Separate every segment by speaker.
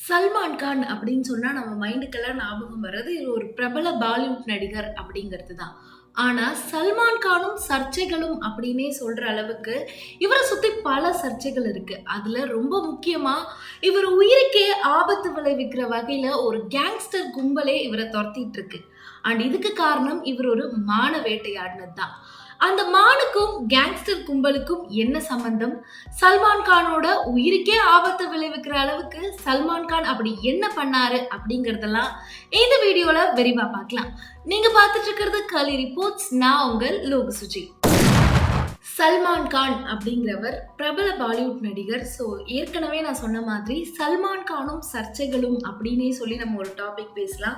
Speaker 1: சல்மான் கான் அப்படின்னு சொன்னா நம்ம மைண்டுக்கெல்லாம் ஞாபகம் வர்றது இவர் ஒரு பிரபல பாலிவுட் நடிகர் அப்படிங்கிறது தான். ஆனா சல்மான் கானும் சர்ச்சைகளும் அப்படின்னே சொல்ற அளவுக்கு இவரை சுத்தி பல சர்ச்சைகள் இருக்கு. அதுல ரொம்ப முக்கியமா இவர் உயிருக்கே ஆபத்து விளைவிக்கிற வகையில ஒரு கேங்ஸ்டர் கும்பலே இவரை துரத்திட்டு இருக்கு. அண்ட் இதுக்கு காரணம் இவர் ஒரு மான வேட்டையாடினது தான். அந்த மானுக்கும் கேங்ஸ்டர் கும்பலுக்கும் என்ன சம்பந்தம்? சல்மான் கானோட உயிருக்கே ஆபத்து விளைவிக்கிற அளவுக்கு சல்மான் கான் அப்படி என்ன பண்ணாரு அப்படிங்கறதெல்லாம் இந்த வீடியோல விரிவா பார்க்கலாம். நீங்க பார்த்துட்டு இருக்கிறது கலி ரிப்போர்ட்ஸ். நான் உங்கள் லோகு சுஜி. சல்மான் கான் அப்படிங்கிறவர் பிரபல பாலிவுட் நடிகர். ஸோ ஏற்கனவே நான் சொன்ன மாதிரி சல்மான் கானும் சர்ச்சைகளும் அப்படின்னே சொல்லி நம்ம ஒரு டாபிக் பேசலாம்.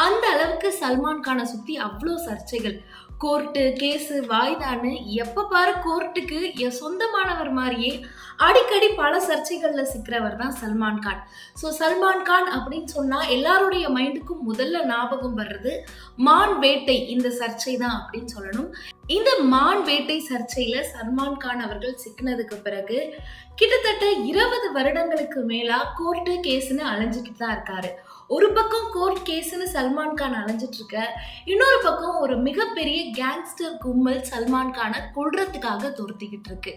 Speaker 1: அந்த அளவுக்கு சல்மான் கானை சுற்றி அவ்வளோ சர்ச்சைகள், கோர்ட்டு கேஸு வாய்தான்னு எப்போ பாரு கோர்ட்டுக்கு என் சொந்தமானவர் மாதிரியே அடிக்கடி பல சர்ச்சைகளில் சிக்கிறவர் தான் சல்மான் கான். ஸோ சல்மான் கான் அப்படின்னு சொன்னால் எல்லாருடைய மைண்டுக்கும் முதல்ல ஞாபகம் வர்றது மான் வேட்டை இந்த சர்ச்சை தான் அப்படின்னு சொல்லணும். இந்த மான் வேட்டை சர்ச்சையில சல்மான் கான் அவர்கள் சிக்கினதுக்கு பிறகு கிட்டத்தட்ட 20 வருடங்களுக்கு மேலா கோர்ட்டு கேஸ்ன்னு அலைஞ்சிக்கிட்டு தான் இருக்காரு. ஒரு பக்கம் கோர்ட் கேஸ்ன்னு சல்மான் கான் அலைஞ்சிட்டு இருக்க, இன்னொரு பக்கம் ஒரு மிகப்பெரிய கேங்ஸ்டர் கும்பல் சல்மான் கானை கொல்றதுக்காக துரத்திக்கிட்டு இருக்கு.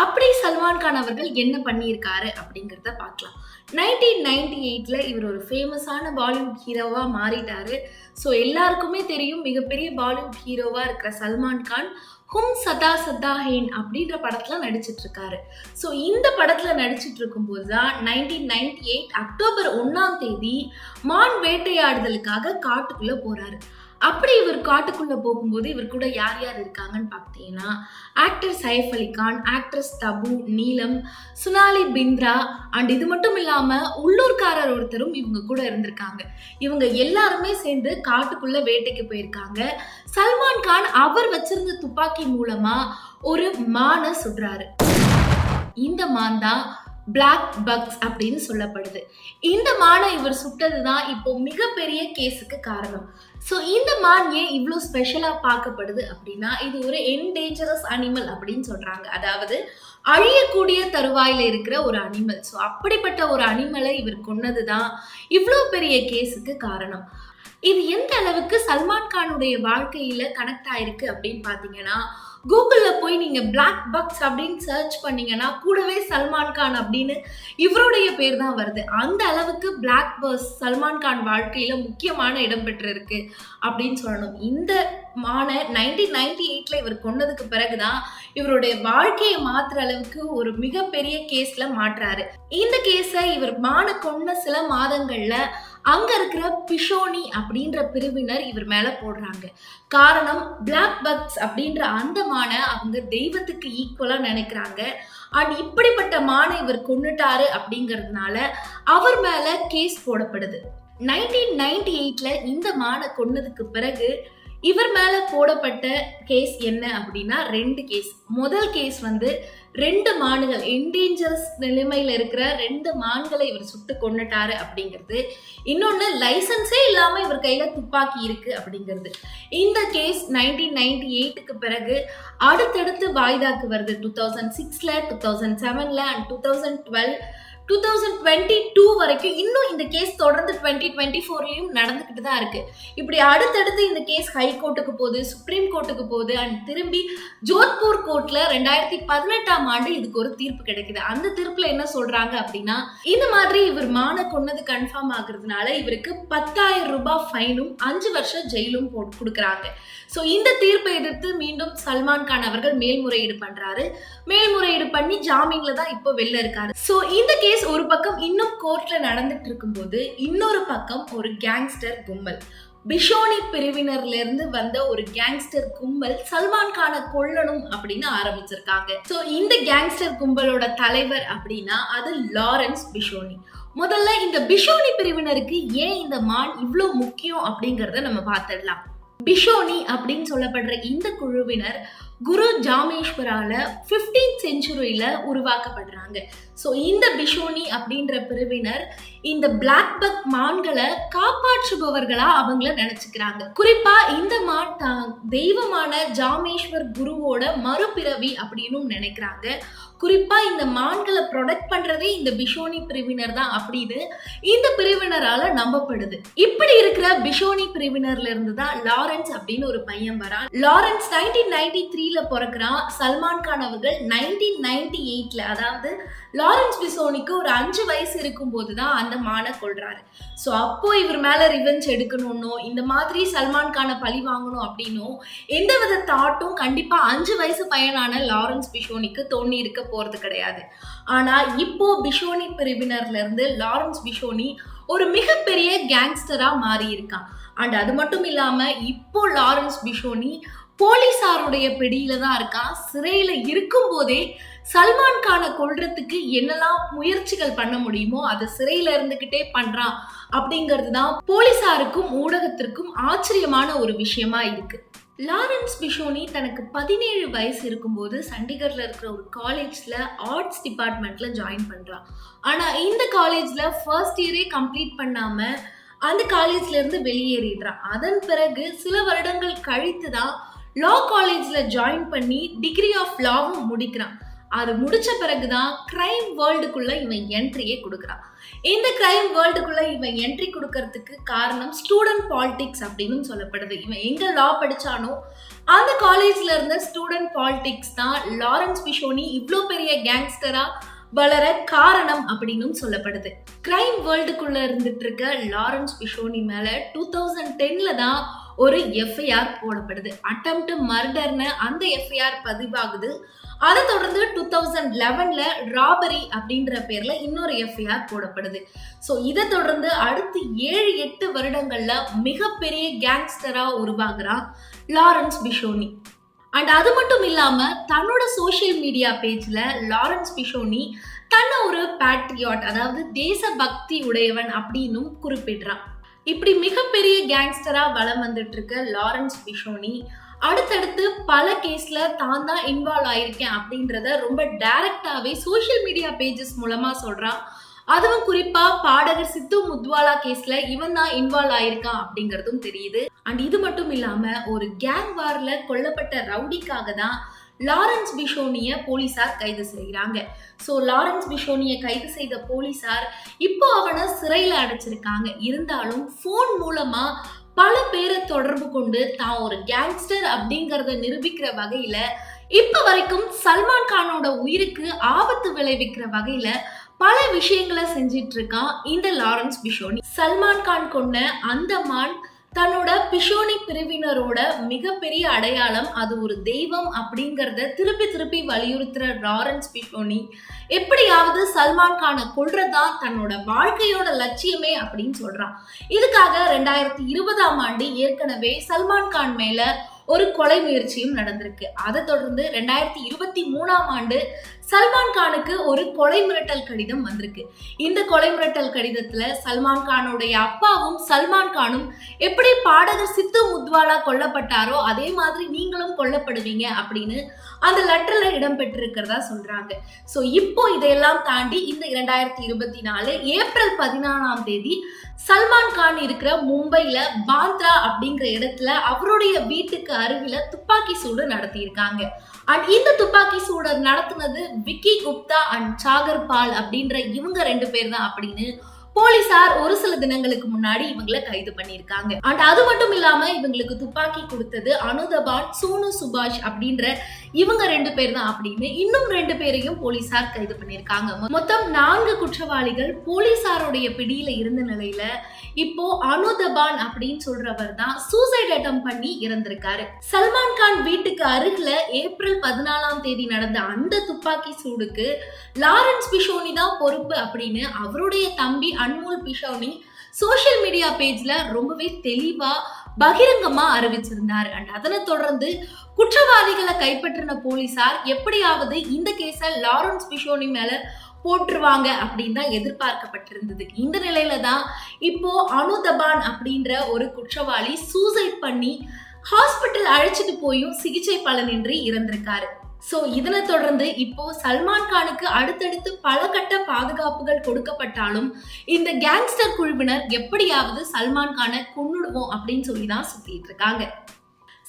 Speaker 1: அப்படி சல்மான் கான் அவர்கள் என்ன பண்ணியிருக்காரு அப்படிங்கிறத பார்க்கலாம். 1998ல இவர் ஒரு ஃபேமஸான பாலிவுட் ஹீரோவா மாறிட்டாரு. ஸோ எல்லாருக்குமே தெரியும், மிகப்பெரிய பாலிவுட் ஹீரோவா இருக்கிற சல்மான் கான் ஹும் சதா சதா ஹேன் அப்படின்ற படத்துல நடிச்சிட்டு இருக்காரு. ஸோ இந்த படத்துல நடிச்சிட்டு இருக்கும்போது தான் 1998 அக்டோபர் 1ஆம் தேதி மான் வேட்டையாடுதலுக்காக காட்டுக்குள்ள போறாரு. அப்படி இவர் காட்டுக்குள்ள போகும்போது இவர் கூட யார் யார் இருக்காங்கன்னு பார்த்தீங்கன்னா, ஆக்டர் சைஃப் அலி கான், ஆக்ட்ரஸ் தபு, நீலம், சுனாலி பிந்த்ரா அண்ட் இது மட்டும் இல்லாம உள்ளூர்காரர் ஒருத்தரும் இவங்க கூட இருந்திருக்காங்க. இவங்க எல்லாருமே சேர்ந்து காட்டுக்குள்ள வேட்டைக்கு போயிருக்காங்க. சல்மான் கான் அவர் வச்சிருந்த துப்பாக்கி மூலமா ஒரு மானை சுடுறாரு. இந்த மான் தான் பிளாக் பக்ஸ் அப்படின்னு சொல்லப்படுது. இந்த மானை இவர் சுட்டதுதான் இப்போ மிகப்பெரிய கேஸுக்கு காரணம். ஸோ இந்த மான் ஏன் இவ்வளோ ஸ்பெஷலாக பார்க்கப்படுது அப்படின்னா, இது ஒரு என்டேஞ்சரஸ் அனிமல் அப்படின்னு சொல்றாங்க. அதாவது அழியக்கூடிய தருவாயில இருக்கிற ஒரு அனிமல். ஸோ அப்படிப்பட்ட ஒரு அனிமலை இவர் கொன்னதுதான் இவ்வளோ பெரிய கேஸுக்கு காரணம். இது எந்த அளவுக்கு சல்மான் கானுடைய வாழ்க்கையில கனெக்ட் ஆயிருக்கு அப்படின்னு பாத்தீங்கன்னா, கூகுள்ல போய் நீங்க பிளாக் பக்ஸ் அப்படின்னு சர்ச் பண்ணீங்கன்னா கூடவே சல்மான் கான் அப்படின்னு இவருடைய பேர் தான் வருது. அந்த அளவுக்கு பிளாக் பக்ஸ் சல்மான் கான் வாழ்க்கையில முக்கியமான இடம் பெற்றிருக்கு அப்படின்னு சொல்லணும். இந்த மானை 1998ல இவர் கொன்னதுக்கு பிறகுதான் இவருடைய வாழ்க்கையை மாற்றுற அளவுக்கு ஒரு மிகப்பெரிய கேஸ்ல மாற்றாரு. இந்த கேஸை இவர் மானை கொன்ன சில மாதங்கள்ல அங்க இருக்கிற பிஷோனி அப்படின்ற பிரிவினர் இவர் மேல போடுறாங்க. காரணம், பிளாக் பக்ஸ் அப்படின்ற அந்த மானை அவங்க தெய்வத்துக்கு ஈக்குவலா நினைக்கிறாங்க. அண்ட் இப்படிப்பட்ட மானை இவர் கொன்னுட்டாரு அப்படிங்கிறதுனால அவர் மேல கேஸ் போடப்படுது. 1998ல இந்த மானை கொன்னதுக்கு பிறகு இவர் மேல போடப்பட்ட கேஸ் என்ன அப்படின்னா 2 கேஸ். முதல் கேஸ் வந்து 2 மான்கள், என்டேஞ்சரஸ் நிலைமையில இருக்கிற 2 மான்களை இவர் சுட்டு கொன்னுட்டாரு அப்படிங்கிறது. இன்னொன்னு, லைசன்ஸே இல்லாம இவர் கையில துப்பாக்கி இருக்கு அப்படிங்கிறது. இந்த கேஸ் 1998க்கு பிறகு அடுத்தடுத்து வாய்தாக்கு வருது. 2006ல, 2007ல அண்ட் 2012, 2022 வரைக்கும் இன்னும் இந்த கேஸ் தொடர்ந்து 2024லயும் நடந்துகிட்டு தான் இருக்கு. இப்படி அடுத்தடுத்து இந்த கேஸ் ஹைகோர்ட்டுக்கு போகுது, சுப்ரீம் கோர்ட்டுக்கு போகுது அண்ட் திரும்பி ஜோத்பூர் கோர்ட்ல 2018ஆம் ஆண்டு இதுக்கு ஒரு தீர்ப்பு கிடைக்குது. அந்த தீர்ப்புல என்ன சொல்றாங்க அப்படின்னா, இந்த மாதிரி இவர் மான கொன்னது கன்ஃபார்ம் ஆகுறதுனால இவருக்கு 10,000 ரூபாய் ஃபைனும் 5 வருஷம் ஜெயிலும் கொடுக்குறாங்க. ஸோ இந்த தீர்ப்பை எதிர்த்து மீண்டும் சல்மான் கான் அவர்கள் மேல்முறையீடு பண்றாரு. மேல்முறையீடு பண்ணி ஜாமீன்ல தான் இப்போ வெளில இருக்காரு. ஸோ இந்த கேஸ் ஒரு பக்கம் இன்னும் கோர்ட்ல நடந்துட்டு இருக்கும்போது, இன்னொரு பக்கம் ஒரு கேங்ஸ்டர் கும்பல், பிஷோனி பிரிவினர்ல இருந்து வந்த ஒரு கேங்ஸ்டர் கும்பல் சல்மான் கானை கொல்லணும் அப்படின்னு ஆரம்பிச்சிருக்காங்க. ஸோ இந்த கேங்ஸ்டர் கும்பலோட தலைவர் அப்படின்னா அது லாரன்ஸ் பிஷோனி. முதல்ல இந்த பிஷோனி பிரிவினருக்கு ஏன் இந்த மான் இவ்வளோ முக்கியம் அப்படிங்கிறத நம்ம பார்த்துடலாம். பிஷோனி அப்படின்னு சொல்லப்படுற இந்த குழுவினர் குரு ஜாமேஸ்வரால 15th செஞ்சுரியில உருவாக்கப்படுறாங்க. ஸோ இந்த பிஷோனி அப்படின்ற பிரிவினர் இந்த பிளாக் பக் மான்களை காப்பாற்றுபவர்களா அவங்கள நினைச்சுக்கிறாங்க. குறிப்பா இந்த மான் தெய்வமான ஜாமேஸ்வர் குருவோட மறுபிறவி அப்படின்னு நினைக்கிறாங்க. குறிப்பா இந்த மான்களை ப்ரொடெக்ட் பண்றதே இந்த பிஷோனி பிரிவினர் தான் அப்படின்னு இந்த பிரிவினரால நம்பப்படுது. இப்படி இருக்கிற பிஷோனி பிரிவினர்ல இருந்து தான் லாரன்ஸ் அப்படின்னு ஒரு பையன் வரான். லாரன்ஸ் 1993ல பிறக்கிறான். சல்மான் கான் அவர்கள் 1998ல, அதாவது லாரன்ஸ் பிஷோனிக்கு ஒரு 5 வயசு இருக்கும் போதுதான் அந்த மானை கொல்றாரு. ஸோ அப்போ இவர் மேல ரிவெஞ்ச் எடுக்கணும்னோ இந்த மாதிரி சல்மான் கானை பழி வாங்கணும் அப்படின்னும் எந்த வித தாட்டும் கண்டிப்பா 5 வயசு பையனான லாரன்ஸ் பிஷோனிக்கு தோணி இருக்க போறது கிடையாது. ஆனா இப்போ பிஷோனி பிரிவினர்ல இருந்து லாரன்ஸ் பிஷோனி ஒரு மிகப்பெரிய கேங்ஸ்டரா மாறி இருக்கான். அண்ட் அது மட்டும் இல்லாம இப்போ லாரன்ஸ் பிஷோனி போலீசாருடைய பிடியில தான் இருக்கான். சிறையில இருக்கும் போதே சல்மான் கானை கொல்றதுக்கு என்னெல்லாம் முயற்சிகள் பண்ண முடியுமோ அதை சிறையில இருந்துகிட்டே பண்றான் அப்படிங்கிறது தான் போலீசாருக்கும் ஊடகத்திற்கும் ஆச்சரியமான ஒரு விஷயமா இருக்கு. லாரன்ஸ் பிஷோனி தனக்கு 17 வயசு இருக்கும்போது சண்டிகர்ல இருக்கிற ஒரு காலேஜ்ல ஆர்ட்ஸ் டிபார்ட்மெண்ட்ல ஜாயின் பண்றான். ஆனா இந்த காலேஜ்ல ஃபர்ஸ்ட் இயரே கம்ப்ளீட் பண்ணாம அந்த காலேஜ்ல இருந்து வெளியேறிடுறான். அதன் பிறகு சில வருடங்கள் கழித்து தான் லா காலேஜ்ல ஜாயின் பண்ணி டிகிரி ஆஃப் லாவும் முடிக்கிறான். அது முடிச்ச பிறகுதான் கிரைம் வேர்ல்டுக்குள்ள இவன் என்ட்ரியே கொடுக்குறான். இந்த கிரைம் வேர்ல்டுக்குள்ள இவன் என்ட்ரி கொடுக்கறதுக்கு காரணம் ஸ்டூடெண்ட் பாலிடிக்ஸ் அப்படின்னு சொல்லப்படுது. இவன் எங்க லா படிச்சானோ அந்த காலேஜ்ல இருந்த ஸ்டூடெண்ட் பாலிடிக்ஸ் தான் லாரன்ஸ் பிஷோனி இவ்வளோ பெரிய கேங்ஸ்டரா வளர காரணம் அப்படின்னு சொல்லப்படுது. கிரைம் வேர்ல்டுக்குள்ள இருந்துட்டு இருக்க லாரன்ஸ் பிஷோனி மேல 2010ல தான் ஒரு எஃப்ஐஆர் போடப்படுது. அட்டெம்ப்ட் மர்டர்னு அந்த எஃப்ஐஆர் பதிவாகுது. அதை தொடர்ந்து 2011ல ராபரி அப்படின்ற பேர்ல இன்னொரு எஃப்ஐஆர் போடப்படுது. ஸோ இதை தொடர்ந்து அடுத்து 7-8 வருடங்கள்ல மிகப்பெரிய கேங்ஸ்டரா உருவாகுறான் லாரன்ஸ் பிஷோனி. அண்ட் அது மட்டும் இல்லாம தன்னோட சோசியல் மீடியா பேஜ்ல லாரன்ஸ் பிஷோனி தன்னை ஒரு பேட்ரியாட், அதாவது தேசபக்தி உடையவன் அப்படின்னும் குறிப்பிடுறான். இப்படி மிகப்பெரிய கேங்ஸ்டரா வலம் வந்துட்டு இருக்க லாரன்ஸ் பிஷோனி அடுத்தடுத்து பல கேஸ்ல தான் தான் இன்வால்வ் ஆயிருக்கேன் அப்படின்றத ரொம்ப டைரக்டாவே சோசியல் மீடியா பேஜஸ் மூலமா சொல்றான். அதுவும் குறிப்பா பாடகர் சித்து முத்வாலா கேஸ்ல இவன் தான் இன்வால்வ் ஆயிருக்கான் அப்படிங்கறதும் தெரியுது. அண்ட் இது மட்டும் இல்லாம ஒரு கேங் வார்ல கொல்லப்பட்ட ரவுடிக்காக தான் லாரன்ஸ் பிஷோனிய போலீசார் கைது செய்கிறாங்க. ஸோ லாரன்ஸ் பிஷோனிய கைது செய்த போலீசார் இப்போ அவனை சிறையில அடைச்சிருக்காங்க. இருந்தாலும் போன் மூலமா பல பேரை தொடர்பு கொண்டு தான் ஒரு கேங்ஸ்டர் அப்படிங்கறத நிரூபிக்கிற வகையில இப்ப வரைக்கும் சல்மான் கானோட உயிருக்கு ஆபத்து விளைவிக்கிற வகையில பல விஷயங்களை செஞ்சிட்டு இருக்கான் இந்த லாரன்ஸ் பிஷோனி. சல்மான் கான் கொண்ட அந்த மான் தன்னோட பிஷோனி பிரிவினரோட மிகப்பெரிய அடையாளம், அது ஒரு தெய்வம் அப்படிங்கறத திருப்பி திருப்பி வலியுறுத்துற லாரன்ஸ் பிஷோனி எப்படியாவது சல்மான் கானை கொல்றதா தன்னோட வாழ்க்கையோட லட்சியமே அப்படின்னு சொல்றான். இதுக்காக 2020ஆம் ஆண்டு ஏற்கனவே சல்மான் கான் மேல ஒரு கொலை முயற்சியும் நடந்திருக்கு. அதை தொடர்ந்து 2023ஆம் ஆண்டு சல்மான் கானுக்கு ஒரு கொலை மிரட்டல் கடிதம் வந்திருக்கு. இந்த கொலை மிரட்டல் கடிதத்துல சல்மான் கானுடைய அப்பாவும் சல்மான் கானும் எப்படி பாடகர் சித்து முத்வாலா கொல்லப்பட்டாரோ அதே மாதிரி நீங்களும் கொல்லப்படுவீங்க அப்படின்னு அந்த லெட்டர்ல இடம்பெற்றிருக்கிறதா சொல்றாங்க. சோ இப்போ இதையெல்லாம் தாண்டி இந்த 2024 ஏப்ரல் 14ஆம் தேதி சல்மான் கான் இருக்கிற மும்பைல பாந்த்ரா அப்படிங்கிற இடத்துல அவருடைய வீட்டுக்கு அருகில துப்பாக்கி சூடு நடத்தி இருக்காங்க. அண்ட் இந்த துப்பாக்கி சூடு நடத்துனது விக்கி குப்தா அண்ட் சாகர் பால் அப்படின்ற இவங்க 2 பேர் தான் அப்படின்னு போலீசார் ஒரு சில தினங்களுக்கு முன்னாடி இவங்களை கைது பண்ணியிருக்காங்க. அண்ட் அது மட்டும் இல்லாம இவங்களுக்கு துப்பாக்கி கொடுத்தது அனுதபான், சோனு சுபாஷ் அப்படின்ற இவங்க 2 பேர் தான் அப்படின்னு இன்னும் 2 பேரையும் போலீசார் கைது பண்ணியிருக்காங்க. மொத்தம் 4 குற்றவாளிகள் போலீசாருடைய பிடியில இருந்த நிலையில இப்போ அனுதபான் அப்படின்னு சொல்றவர் தான் சூசைட் அட்டெம்ப்ட் பண்ணி இறந்திருக்காரு. சல்மான் கான் வீட்டுக்கு அருகில ஏப்ரல் 14ஆம் தேதி நடந்த அந்த துப்பாக்கி சூடுக்கு லாரன்ஸ் பிஷோனி தான் பொறுப்பு அப்படின்னு அவருடைய தம்பி அன்மோல் பிஷோனி சோசியல் மீடியா பேஜ்ல ரொம்பவே தெளிவா பகிரங்கமா அறிவிச்சிருந்தாரு. அண்ட் அதனை தொடர்ந்து குற்றவாளிகளை கைப்பற்றின போலீசார் எப்படியாவது இந்த கேஸ லாரன்ஸ் பிஷோனி மேல போட்டுருவாங்க அப்படின்னு தான் எதிர்பார்க்கப்பட்டிருந்தது. இந்த நிலையில தான் இப்போ அனுதபான் அப்படின்ற ஒரு குற்றவாளி சூசைட் பண்ணி ஹாஸ்பிட்டல் அழைச்சிட்டு போயும் சிகிச்சை பலனின்றி இறந்திருக்காரு. சோ இதனை தொடர்ந்து இப்போ சல்மான் கானுக்கு அடுத்தடுத்து பல கட்ட பாதுகாப்புகள் கொடுக்கப்பட்டாலும் இந்த கேங்ஸ்டர் குழுவினர் எப்படியாவது சல்மான் கானை கொன்னுடுவோம் அப்படின்னு சொல்லி தான் சுத்திட்டு இருக்காங்க.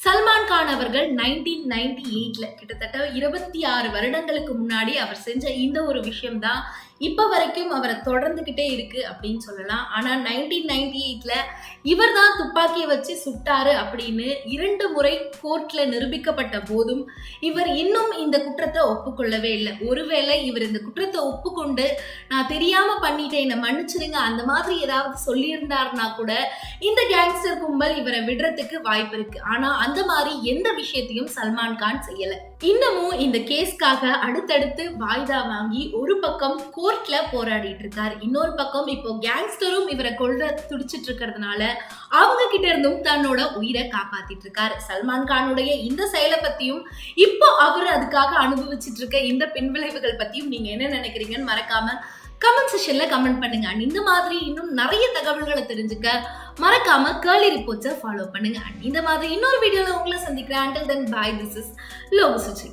Speaker 1: சல்மான் கான் அவர்கள் 1998ல கிட்டத்தட்ட 26 வருடங்களுக்கு முன்னாடி அவர் செஞ்ச இந்த ஒரு விஷயம் தான் இப்ப வரைக்கும் அவரை தொடர்ந்துகிட்டே இருக்கு அப்படின்னு சொல்லலாம். ஆனா 1998ல இவர் தான் துப்பாக்கியை வச்சு சுட்டாரு அப்படின்னு 2 முறை கோர்ட்ல நிரூபிக்கப்பட்ட போதும் இவர் இன்னும் இந்த குற்றத்தை ஒப்புக்கொள்ளவே இல்லை. ஒருவேளை இவர் இந்த குற்றத்தை ஒப்புக்கொண்டு நான் தெரியாம பண்ணிட்டேன், என்னை மன்னிச்சிருங்க அந்த மாதிரி ஏதாவது சொல்லியிருந்தாருன்னா கூட இந்த கேங்ஸ்டர் கும்பல் இவரை விடுறதுக்கு வாய்ப்பு இருக்கு. ஆனா அந்த மாதிரி எந்த விஷயத்தையும் சல்மான் கான் செய்யல. இன்னமும் இந்த கேஸ்க்காக அடுத்தடுத்து வாய்தா வாங்கி ஒரு பக்கம் கோர்ட்ல போராடிட்டு இருக்காரு, இன்னொரு பக்கம் இப்போ கேங்ஸ்டரும் இவரை கொல்ல துடிச்சிட்டு இருக்கிறதுனால அவங்க கிட்ட இருந்தும் தன்னோட உயிரை காப்பாத்திட்டு இருக்காரு. சல்மான் கானுடைய இந்த செயலை பத்தியும் இப்போ அவர் அதுக்காக அனுபவிச்சுட்டு இருக்க இந்த பின்விளைவுகள் பத்தியும் நீங்க என்ன நினைக்கிறீங்கன்னு மறக்காம கமெண்ட் செக்ஷன்ல கமெண்ட் பண்ணுங்க. அண்ட் இந்த மாதிரி இன்னும் நிறைய தகவல்களை தெரிஞ்சுக்க மறக்காம கேர்லி ரிப்போர்ட்ஸை ஃபாலோ பண்ணுங்க. அண்ட் இந்த மாதிரி இன்னொரு வீடியோல உங்களை சந்திக்கிறேன். Until then, bye. This is Logu Suchi.